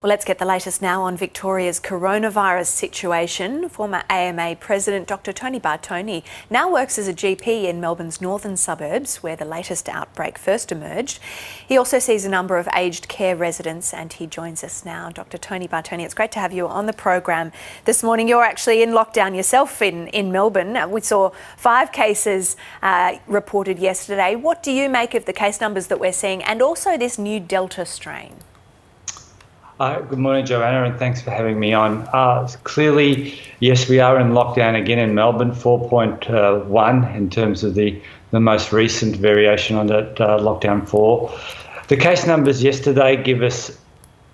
Well, let's get the latest now on Victoria's coronavirus situation. Former AMA President Dr. Tony Bartone now works as a GP in Melbourne's northern suburbs, where the latest outbreak first emerged. He also sees a number of aged care residents, and he joins us now. Dr. Tony Bartone, it's great to have you on the program this morning. You're actually in lockdown yourself in Melbourne. We saw 5 cases reported yesterday. What do you make of the case numbers that we're seeing, and also this new Delta strain? Good morning, Joanna, and thanks for having me on. Clearly, yes, we are in lockdown again in Melbourne, 4.1 in terms of the most recent variation on that lockdown 4. The case numbers yesterday give us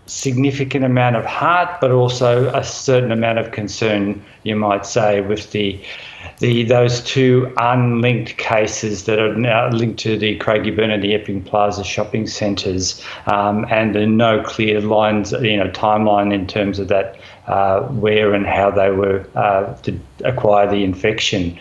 significant amount of heart, but also a certain amount of concern, you might say, with those 2 unlinked cases that are now linked to the Craigieburn and the Epping Plaza shopping centres, and there are no clear lines, timeline in terms of that, where and how they were to acquire the infection.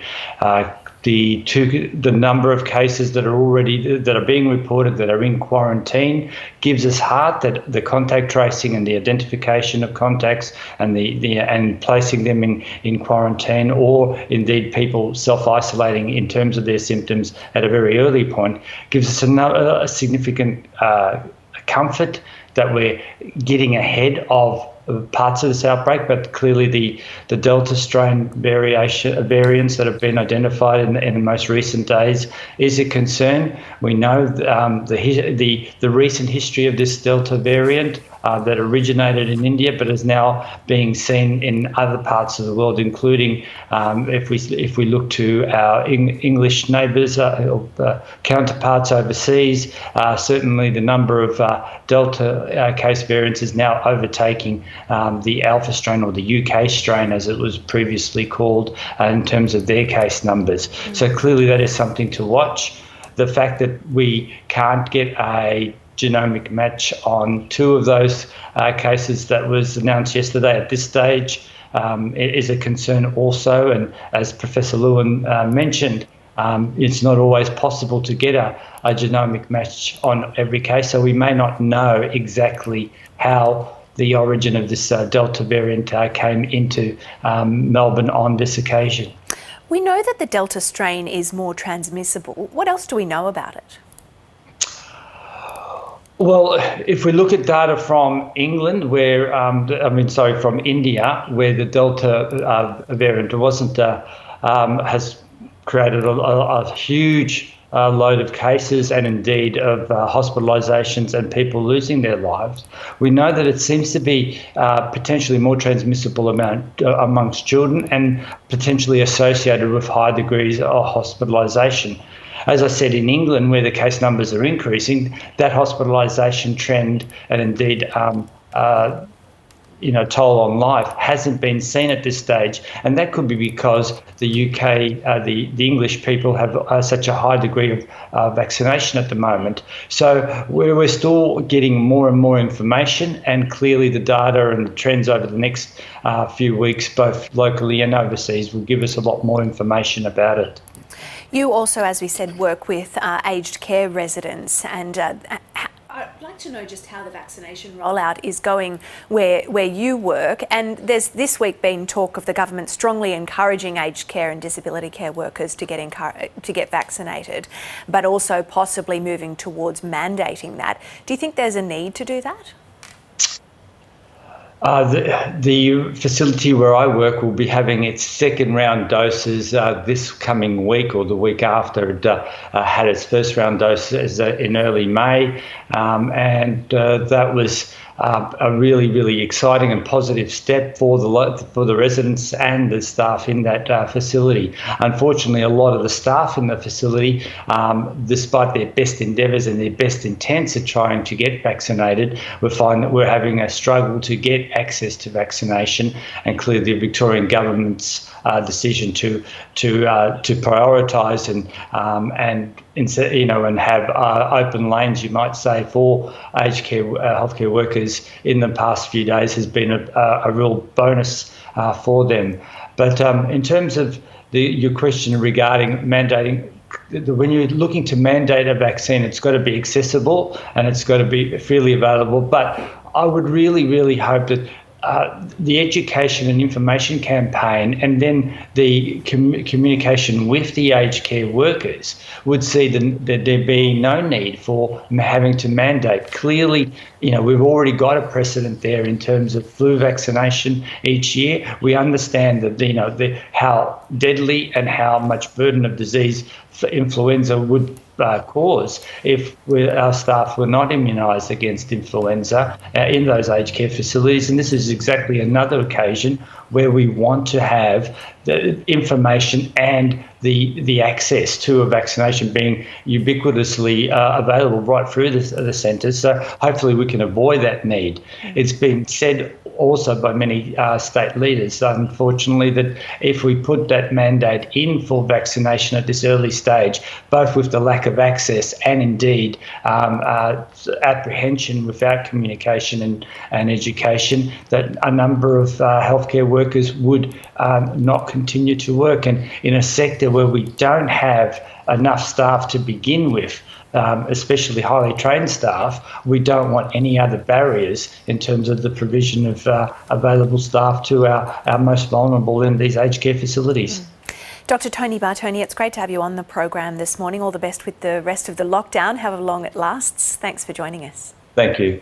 The number of cases that are being reported that are in quarantine gives us heart that the contact tracing and the identification of contacts and and placing them in quarantine, or indeed people self-isolating in terms of their symptoms at a very early point, gives us a significant comfort that we're getting ahead of parts of this outbreak. But clearly the Delta strain variants that have been identified in the most recent days is a concern. We know the recent history of this Delta variant that originated in India, but is now being seen in other parts of the world, including if we look to our English neighbours or counterparts overseas. Certainly the number of Delta case variants is now overtaking the Alpha strain, or the UK strain as it was previously called, in terms of their case numbers. So clearly that is something to watch. The fact that we can't get a genomic match on 2 of those cases that was announced yesterday at this stage is a concern also. And as Professor Lewin mentioned, it's not always possible to get a genomic match on every case, so we may not know exactly how the origin of this Delta variant came into Melbourne on this occasion. We know that the Delta strain is more transmissible. What else do we know about it? Well, if we look at data from England, from India, where the Delta variant has created a huge load of cases and indeed of hospitalisations and people losing their lives. We know that it seems to be potentially more transmissible amongst children and potentially associated with high degrees of hospitalisation. As I said, in England, where the case numbers are increasing, that hospitalisation trend and indeed toll on life hasn't been seen at this stage, and that could be because the UK, the English people have such a high degree of vaccination at the moment. So we're still getting more and more information, and clearly the data and the trends over the next few weeks, both locally and overseas, will give us a lot more information about it. You also, as we said, work with aged care residents, and I'd like to know just how the vaccination rollout is going where you work. And there's this week been talk of the government strongly encouraging aged care and disability care workers to get vaccinated, but also possibly moving towards mandating that. Do you think there's a need to do that? The facility where I work will be having its 2nd round doses this coming week, or the week after. It had its 1st round doses in early May, and that was a really, really exciting and positive step for the residents and the staff in that facility. Unfortunately, a lot of the staff in the facility, despite their best endeavours and their best intents of trying to get vaccinated, we find that we're having a struggle to get access to vaccination. And clearly, the Victorian government's decision to prioritise and have open lanes, you might say, for aged care healthcare workers in the past few days has been a real bonus for them. But in terms of your question regarding mandating, when you're looking to mandate a vaccine, it's got to be accessible and it's got to be freely available. But I would really hope that the education and information campaign and then the communication with the aged care workers would see that there be no need for having to mandate. Clearly, we've already got a precedent there in terms of flu vaccination each year. We understand that, how deadly and how much burden of disease for influenza would cause if our staff were not immunised against influenza in those aged care facilities. And this is exactly another occasion where we want to have the information and the access to a vaccination being ubiquitously available right through the centres. So hopefully we can avoid that need. It's been said also by many state leaders, unfortunately, that if we put that mandate in for vaccination at this early stage, both with the lack of access and indeed apprehension without communication and education, that a number of healthcare workers would not continue to work. And in a sector where we don't have enough staff to begin with, especially highly trained staff, we don't want any other barriers in terms of the provision of available staff to our most vulnerable in these aged care facilities. Dr. Tony Bartone, it's great to have you on the program this morning. All the best with the rest of the lockdown, however long it lasts. Thanks for joining us. Thank you.